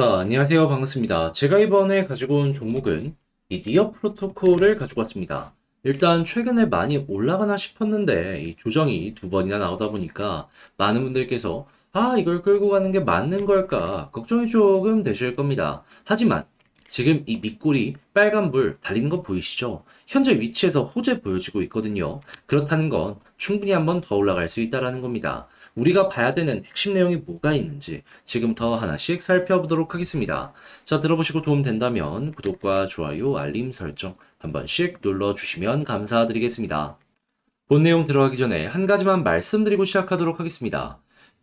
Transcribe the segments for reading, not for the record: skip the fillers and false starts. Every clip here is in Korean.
자, 안녕하세요. 반갑습니다. 제가 이번에 가지고 온 종목은 이 니어 프로토콜을 가지고 왔습니다. 일단 최근에 많이 올라가나 싶었는데 이 조정이 두 번이나 나오다 보니까 많은 분들께서 이걸 끌고 가는 게 맞는 걸까 걱정이 조금 되실 겁니다. 하지만 지금 이 밑골이 빨간불 달리는 거 보이시죠? 현재 위치에서 호재 보여지고 있거든요. 그렇다는 건 충분히 한번 더 올라갈 수 있다라는 겁니다. 우리가 봐야 되는 핵심 내용이 뭐가 있는지 지금부터 하나씩 살펴보도록 하겠습니다. 자, 들어보시고 도움 된다면 구독과 좋아요, 알림 설정 한 번씩 눌러주시면 감사드리겠습니다. 본 내용 들어가기 전에 한 가지만 말씀드리고 시작하도록 하겠습니다.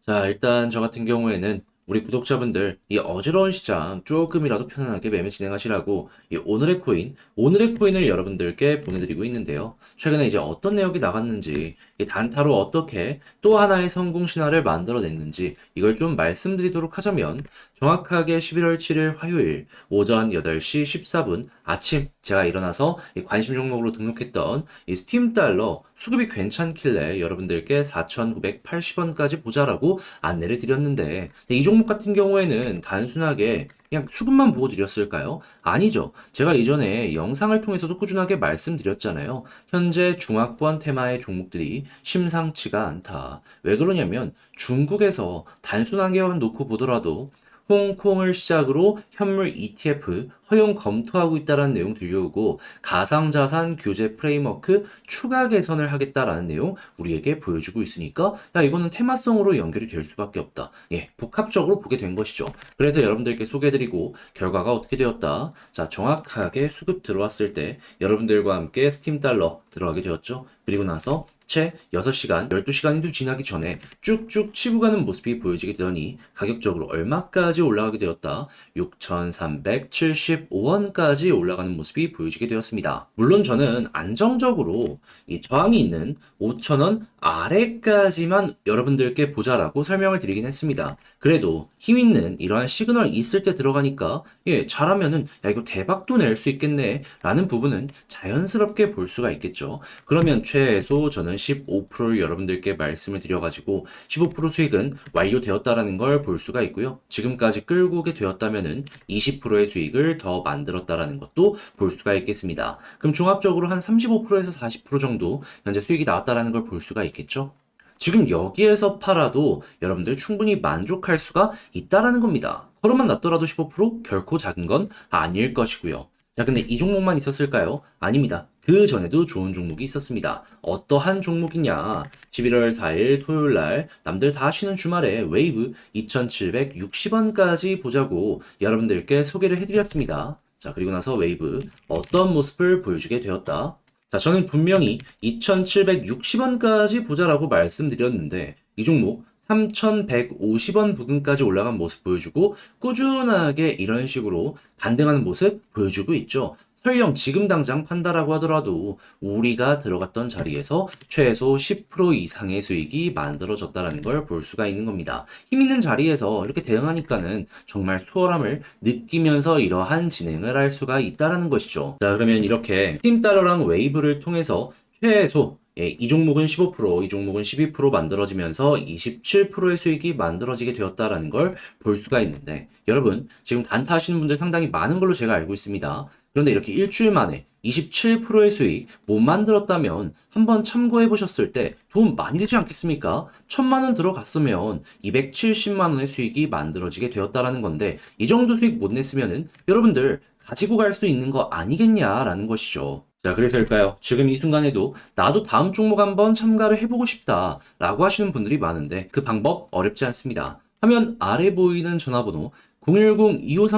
자, 일단 저 같은 경우에는 우리 구독자분들 이 어지러운 시장 조금이라도 편안하게 매매 진행하시라고 이 오늘의 코인을 여러분들께 보내드리고 있는데요. 최근에 이제 어떤 내역이 나갔는지 이 단타로 어떻게 또 하나의 성공 신화를 만들어냈는지 이걸 좀 말씀드리도록 하자면 정확하게 11월 7일 화요일 오전 8시 14분 아침 제가 일어나서 이 관심 종목으로 등록했던 이 스팀 달러 수급이 괜찮길래 여러분들께 4,980원까지 보자라고 안내를 드렸는데 이 종목 같은 경우에는 단순하게 그냥 수급만 보고 드렸을까요? 아니죠. 제가 이전에 영상을 통해서도 꾸준하게 말씀드렸잖아요. 현재 중화권 테마의 종목들이 심상치가 않다. 왜 그러냐면 중국에서 단순하게만 놓고 보더라도 홍콩을 시작으로 현물 ETF 허용 검토하고 있다라는 내용 들려오고 가상자산 규제 프레임워크 추가 개선을 하겠다라는 내용 우리에게 보여주고 있으니까 야 이거는 테마성으로 연결이 될 수밖에 없다. 예, 복합적으로 보게 된 것이죠. 그래서 여러분들께 소개해드리고 결과가 어떻게 되었다. 자, 정확하게 수급 들어왔을 때 여러분들과 함께 스팀 달러 들어가게 되었죠. 그리고 나서 채 6시간, 12시간이 지나기 전에 쭉쭉 치고 가는 모습이 보여지게 되더니 가격적으로 얼마까지 올라가게 되었다. 6,375원까지 올라가는 모습이 보여지게 되었습니다. 물론 저는 안정적으로 이 저항이 있는 5,000원 아래까지만 여러분들께 보자라고 설명을 드리긴 했습니다. 그래도 힘 있는 이러한 시그널 있을 때 들어가니까 잘하면은 야 이거 대박도 낼 수 있겠네 라는 부분은 자연스럽게 볼 수가 있겠죠. 그러면 최소 저는 15%를 여러분들께 말씀을 드려가지고 15% 수익은 완료되었다라는 걸 볼 수가 있고요. 지금까지 끌고 오게 되었다면은 20%의 수익을 더 만들었다라는 것도 볼 수가 있겠습니다. 그럼 종합적으로 한 35%에서 40% 정도 현재 수익이 나왔다라는 걸 볼 수가 있겠죠. 지금 여기에서 팔아도 여러분들 충분히 만족할 수가 있다라는 겁니다. 걸음만 낮더라도 15% 결코 작은 건 아닐 것이고요. 자, 근데 이 종목만 있었을까요? 아닙니다. 그 전에도 좋은 종목이 있었습니다. 어떠한 종목이냐? 11월 4일 토요일 날 남들 다 쉬는 주말에 웨이브 2,760원까지 보자고 여러분들께 소개를 해드렸습니다. 자, 그리고 나서 웨이브 어떤 모습을 보여주게 되었다. 자, 저는 분명히 2,760원까지 보자라고 말씀드렸는데 이 종목 3,150원 부근까지 올라간 모습 보여주고 꾸준하게 이런 식으로 반등하는 모습 보여주고 있죠. 설령 지금 당장 판다라고 하더라도 우리가 들어갔던 자리에서 최소 10% 이상의 수익이 만들어졌다는 걸 볼 수가 있는 겁니다. 힘 있는 자리에서 이렇게 대응하니까는 정말 수월함을 느끼면서 이러한 진행을 할 수가 있다는 것이죠. 자, 그러면 이렇게 팀달러랑 웨이브를 통해서 최소 이 종목은 15%, 이 종목은 12% 만들어지면서 27%의 수익이 만들어지게 되었다라는 걸 볼 수가 있는데 여러분 지금 단타 하시는 분들 상당히 많은 걸로 제가 알고 있습니다. 그런데 이렇게 일주일 만에 27%의 수익 못 만들었다면 한번 참고해 보셨을 때 돈 많이 되지 않겠습니까? 1,000만 원 들어갔으면 270만 원의 수익이 만들어지게 되었다라는 건데 이 정도 수익 못 냈으면은 여러분들 가지고 갈 수 있는 거 아니겠냐라는 것이죠. 자, 그래서일까요? 지금 이 순간에도 나도 다음 종목 한번 참가를 해보고 싶다 라고 하시는 분들이 많은데 그 방법 어렵지 않습니다. 화면 아래 보이는 전화번호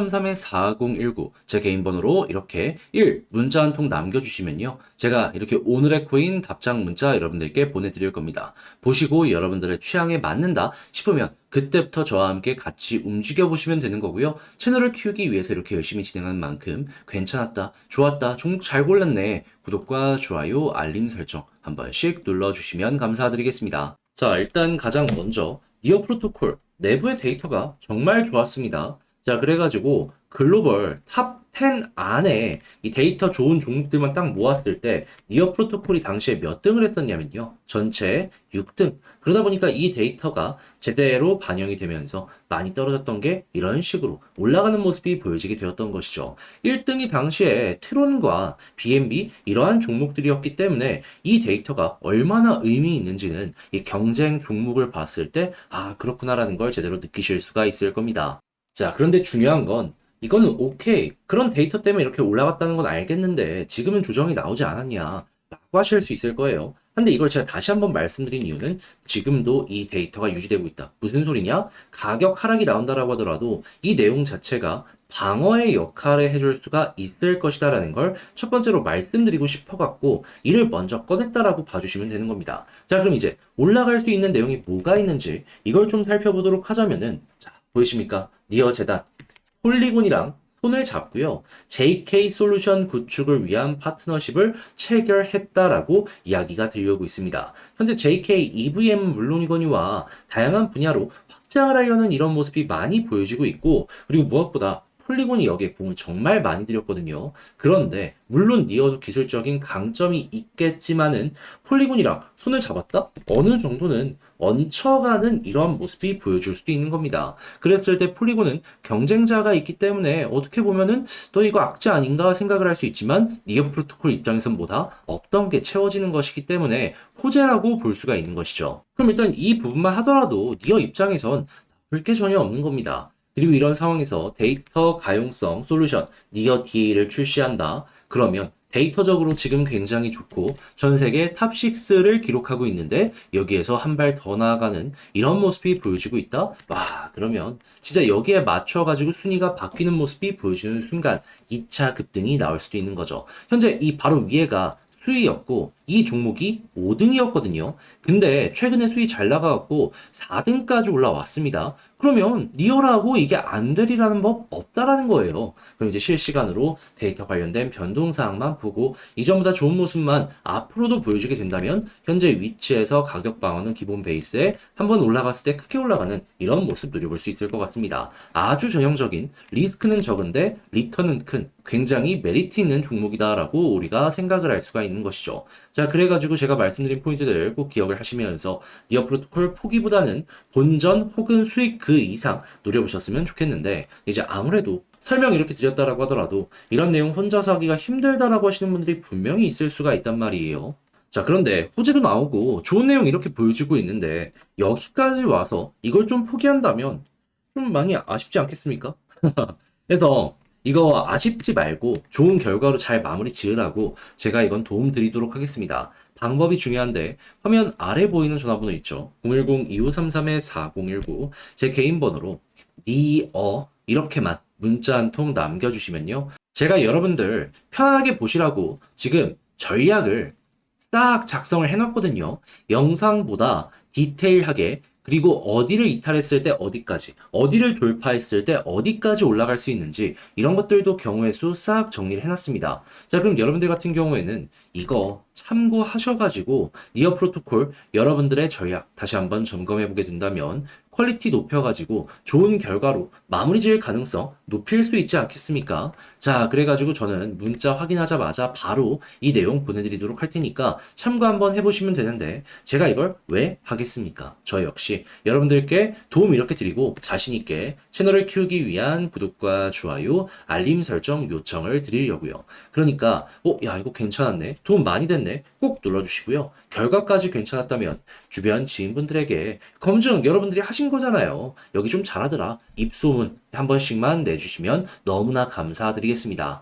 010-2533-4019 제 개인 번호로 이렇게 문자 한 통 남겨주시면요. 제가 이렇게 오늘의 코인 답장 문자 여러분들께 보내드릴 겁니다. 보시고 여러분들의 취향에 맞는다 싶으면 그때부터 저와 함께 같이 움직여 보시면 되는 거고요. 채널을 키우기 위해서 이렇게 열심히 진행하는 만큼 괜찮았다, 좋았다, 종목 잘 골랐네. 구독과 좋아요, 알림 설정 한 번씩 눌러주시면 감사드리겠습니다. 자, 일단 가장 먼저 니어 프로토콜 내부의 데이터가 정말 좋았습니다. 자, 그래가지고 글로벌 탑 10 안에 이 데이터 좋은 종목들만 딱 모았을 때 니어 프로토콜이 당시에 몇 등을 했었냐면요. 전체 6등. 그러다 보니까 이 데이터가 제대로 반영이 되면서 많이 떨어졌던 게 이런 식으로 올라가는 모습이 보여지게 되었던 것이죠. 1등이 당시에 트론과 BNB 이러한 종목들이었기 때문에 이 데이터가 얼마나 의미 있는지는 이 경쟁 종목을 봤을 때 아, 그렇구나라는 걸 제대로 느끼실 수가 있을 겁니다. 자, 그런데 중요한 건 이거는 오케이. 그런 데이터 때문에 이렇게 올라갔다는 건 알겠는데 지금은 조정이 나오지 않았냐 라고 하실 수 있을 거예요. 근데 이걸 제가 다시 한번 말씀드린 이유는 지금도 이 데이터가 유지되고 있다. 무슨 소리냐? 가격 하락이 나온다라고 하더라도 이 내용 자체가 방어의 역할을 해줄 수가 있을 것이다라는 걸 첫 번째로 말씀드리고 싶어갖고 이를 먼저 꺼냈다라고 봐주시면 되는 겁니다. 자, 그럼 이제 올라갈 수 있는 내용이 뭐가 있는지 이걸 좀 살펴보도록 하자면은 자, 보이십니까? 니어 재단 폴리곤이랑 손을 잡고요. JK 솔루션 구축을 위한 파트너십을 체결했다라고 이야기가 들려오고 있습니다. 현재 JK EVM 물론이거니와 다양한 분야로 확장을 하려는 이런 모습이 많이 보여지고 있고, 그리고 무엇보다 폴리곤이 여기에 공을 정말 많이 들였거든요. 그런데 물론 니어도 기술적인 강점이 있겠지만은 폴리곤이랑 손을 잡았다? 어느 정도는 얹혀가는 이러한 모습이 보여줄 수도 있는 겁니다. 그랬을 때 폴리곤은 경쟁자가 있기 때문에 어떻게 보면은 또 이거 악재 아닌가 생각을 할 수 있지만 니어 프로토콜 입장에선 뭐다? 없던 게 채워지는 것이기 때문에 호재라고 볼 수가 있는 것이죠. 그럼 일단 이 부분만 하더라도 니어 입장에선 나쁠 게 전혀 없는 겁니다. 그리고 이런 상황에서 데이터 가용성 솔루션 니어 DA를 출시한다. 그러면 데이터적으로 지금 굉장히 좋고 전 세계 탑6를 기록하고 있는데 여기에서 한 발 더 나아가는 이런 모습이 보여지고 있다? 와, 그러면 진짜 여기에 맞춰가지고 순위가 바뀌는 모습이 보여지는 순간 2차 급등이 나올 수도 있는 거죠. 현재 이 바로 위에가 수위였고 이 종목이 5등이었거든요. 근데 최근에 수위 잘 나가갖고 4등까지 올라왔습니다. 그러면 리얼하고 이게 안 되리라는 법 없다라는 거예요. 그럼 이제 실시간으로 데이터 관련된 변동사항만 보고 이전보다 좋은 모습만 앞으로도 보여주게 된다면 현재 위치에서 가격 방어는 기본 베이스에 한번 올라갔을 때 크게 올라가는 이런 모습 누려볼 수 있을 것 같습니다. 아주 전형적인 리스크는 적은데 리턴은 큰 굉장히 메리트 있는 종목이다라고 우리가 생각을 할 수가 있는 것이죠. 자, 그래가지고 제가 말씀드린 포인트들 꼭 기억을 하시면서 니어 프로토콜 포기보다는 본전 혹은 수익 그 이상 노려보셨으면 좋겠는데 이제 아무래도 설명 이렇게 드렸다라고 하더라도 이런 내용 혼자서 하기가 힘들다라고 하시는 분들이 분명히 있을 수가 있단 말이에요. 자, 그런데 호재도 나오고 좋은 내용 이렇게 보여주고 있는데 여기까지 와서 이걸 좀 포기한다면 좀 많이 아쉽지 않겠습니까? 그래서 이거 아쉽지 말고 좋은 결과로 잘 마무리 지으라고 제가 이건 도움 드리도록 하겠습니다. 방법이 중요한데 화면 아래 보이는 전화번호 있죠? 010-2533-4019 제 개인 번호로 니어 이렇게만 문자 한 통 남겨주시면요. 제가 여러분들 편하게 보시라고 지금 전략을 싹 작성을 해놨거든요. 영상보다 디테일하게 그리고 어디를 이탈했을 때 어디까지, 어디를 돌파했을 때 어디까지 올라갈 수 있는지 이런 것들도 경우의 수 싹 정리를 해놨습니다. 자, 그럼 여러분들 같은 경우에는 이거 참고하셔가지고 니어 프로토콜 여러분들의 전략 다시 한번 점검해보게 된다면 퀄리티 높여가지고 좋은 결과로 마무리 지을 가능성 높일 수 있지 않겠습니까? 자, 그래가지고 저는 문자 확인하자마자 바로 이 내용 보내드리도록 할 테니까 참고 한번 해보시면 되는데 제가 이걸 왜 하겠습니까? 저 역시 여러분들께 도움 이렇게 드리고 자신있게 채널을 키우기 위한 구독과 좋아요, 알림 설정 요청을 드리려고요. 그러니까 야 이거 괜찮았네, 도움 많이 됐네 꼭 눌러주시고요. 결과까지 괜찮았다면 주변 지인분들에게 검증 여러분들이 하신 거잖아요. 여기 좀 잘하더라. 입소문 한 번씩만 내주시면 너무나 감사드리겠습니다.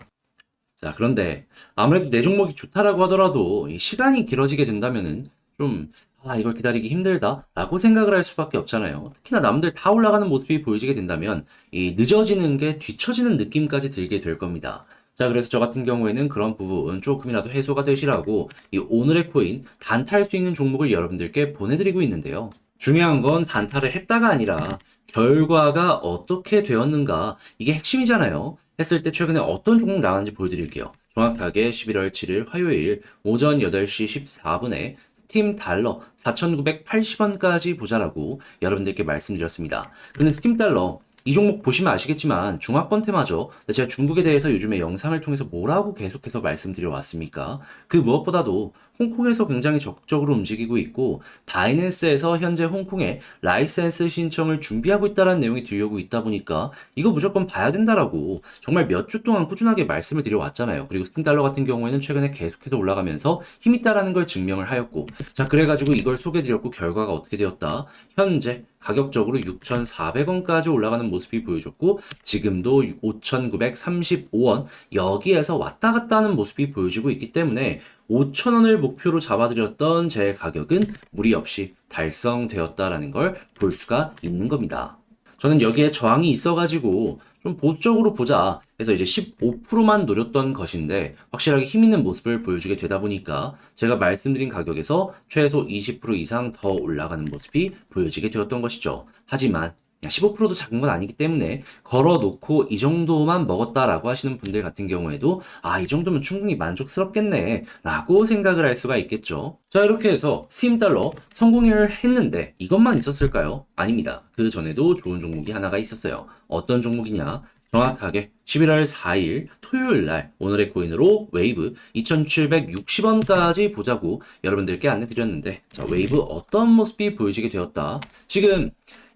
자, 그런데 아무래도 내 종목이 좋다라고 하더라도 이 시간이 길어지게 된다면은 좀 이걸 기다리기 힘들다라고 생각을 할 수밖에 없잖아요. 특히나 남들 다 올라가는 모습이 보여지게 된다면 이 늦어지는 게 뒤처지는 느낌까지 들게 될 겁니다. 자, 그래서 저 같은 경우에는 그런 부분 조금이라도 해소가 되시라고 이 오늘의 코인 단타할 수 있는 종목을 여러분들께 보내드리고 있는데요. 중요한 건 단타를 했다가 아니라 결과가 어떻게 되었는가 이게 핵심이잖아요. 했을 때 최근에 어떤 종목 나왔는지 보여드릴게요. 정확하게 11월 7일 화요일 오전 8시 14분에 스팀 달러 4,980원까지 보자라고 여러분들께 말씀드렸습니다. 그런데 스팀 달러 이 종목 보시면 아시겠지만 중화권 테마죠. 근데 제가 중국에 대해서 요즘에 영상을 통해서 뭐라고 계속해서 말씀드려 왔습니까? 그 무엇보다도 홍콩에서 굉장히 적극적으로 움직이고 있고 바이낸스에서 현재 홍콩에 라이센스 신청을 준비하고 있다는 내용이 들려오고 있다 보니까 이거 무조건 봐야 된다라고 정말 몇 주 동안 꾸준하게 말씀을 드려왔잖아요. 그리고 스팅 달러 같은 경우에는 최근에 계속해서 올라가면서 힘이 있다라는 걸 증명을 하였고 자 그래가지고 이걸 소개드렸고 결과가 어떻게 되었다? 현재 가격적으로 6,400원까지 올라가는 모습이 보여줬고 지금도 5,935원 여기에서 왔다 갔다 하는 모습이 보여지고 있기 때문에 5,000원을 목표로 잡아드렸던 제 가격은 무리 없이 달성되었다라는 걸 볼 수가 있는 겁니다. 저는 여기에 저항이 있어가지고 좀 보수적으로 보자 해서 이제 15%만 노렸던 것인데 확실하게 힘 있는 모습을 보여주게 되다 보니까 제가 말씀드린 가격에서 최소 20% 이상 더 올라가는 모습이 보여지게 되었던 것이죠. 하지만 15%도 작은 건 아니기 때문에 걸어놓고 이 정도만 먹었다라고 하시는 분들 같은 경우에도 아, 이 정도면 충분히 만족스럽겠네 라고 생각을 할 수가 있겠죠. 자, 이렇게 해서 스팀달러 성공을 했는데 이것만 있었을까요? 아닙니다. 그 전에도 좋은 종목이 하나가 있었어요. 어떤 종목이냐? 정확하게 11월 4일 토요일 날 오늘의 코인으로 웨이브 2,760원까지 보자고 여러분들께 안내 드렸는데 자, 웨이브 어떤 모습이 보여지게 되었다. 지금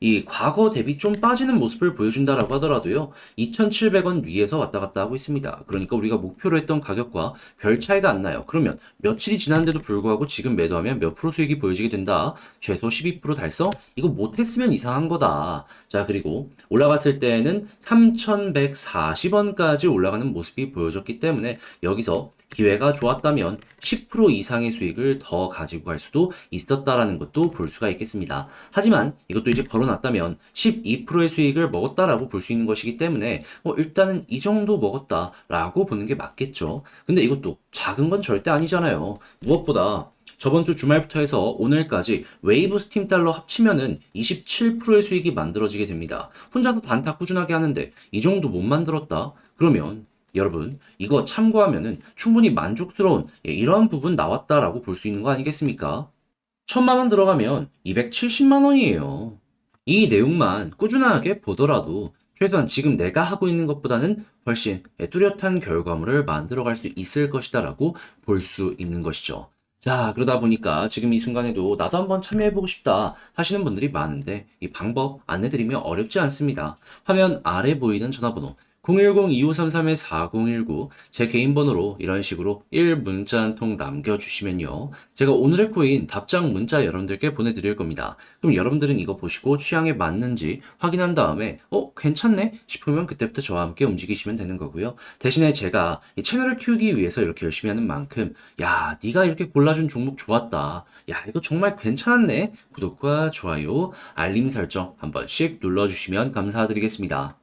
이 과거 대비 좀 빠지는 모습을 보여준다라고 하더라도요. 2,700원 위에서 왔다 갔다 하고 있습니다. 그러니까 우리가 목표로 했던 가격과 별 차이가 안 나요. 그러면 며칠이 지났는데도 불구하고 지금 매도하면 몇 프로 수익이 보여지게 된다. 최소 12% 달성? 이거 못했으면 이상한 거다. 자, 그리고 올라갔을 때는 3,140원까지 올라가는 모습이 보여졌기 때문에 여기서 기회가 좋았다면 10% 이상의 수익을 더 가지고 갈 수도 있었다라는 것도 볼 수가 있겠습니다. 하지만 이것도 이제 걸어놨다면 12%의 수익을 먹었다라고 볼 수 있는 것이기 때문에 일단은 이 정도 먹었다라고 보는 게 맞겠죠. 근데 이것도 작은 건 절대 아니잖아요. 무엇보다 저번 주 주말부터 해서 오늘까지 웨이브 스팀 달러 합치면은 27%의 수익이 만들어지게 됩니다. 혼자서 단타 꾸준하게 하는데 이 정도 못 만들었다? 그러면 여러분 이거 참고하면은 충분히 만족스러운 이러한 부분 나왔다라고 볼 수 있는 거 아니겠습니까? 1,000만 원 들어가면 270만 원이에요. 이 내용만 꾸준하게 보더라도 최소한 지금 내가 하고 있는 것보다는 훨씬 뚜렷한 결과물을 만들어갈 수 있을 것이다라고 볼 수 있는 것이죠. 자, 그러다 보니까 지금 이 순간에도 나도 한번 참여해보고 싶다 하시는 분들이 많은데 이 방법 안내드리면 어렵지 않습니다. 화면 아래 보이는 전화번호 010-2533-4019 제 개인 번호로 이런 식으로 1문자 한 통 남겨주시면요. 제가 오늘의 코인 답장 문자 여러분들께 보내드릴 겁니다. 그럼 여러분들은 이거 보시고 취향에 맞는지 확인한 다음에 괜찮네 싶으면 그때부터 저와 함께 움직이시면 되는 거고요. 대신에 제가 이 채널을 키우기 위해서 이렇게 열심히 하는 만큼 야, 네가 이렇게 골라준 종목 좋았다. 야, 이거 정말 괜찮네. 구독과 좋아요, 알림 설정 한 번씩 눌러주시면 감사드리겠습니다.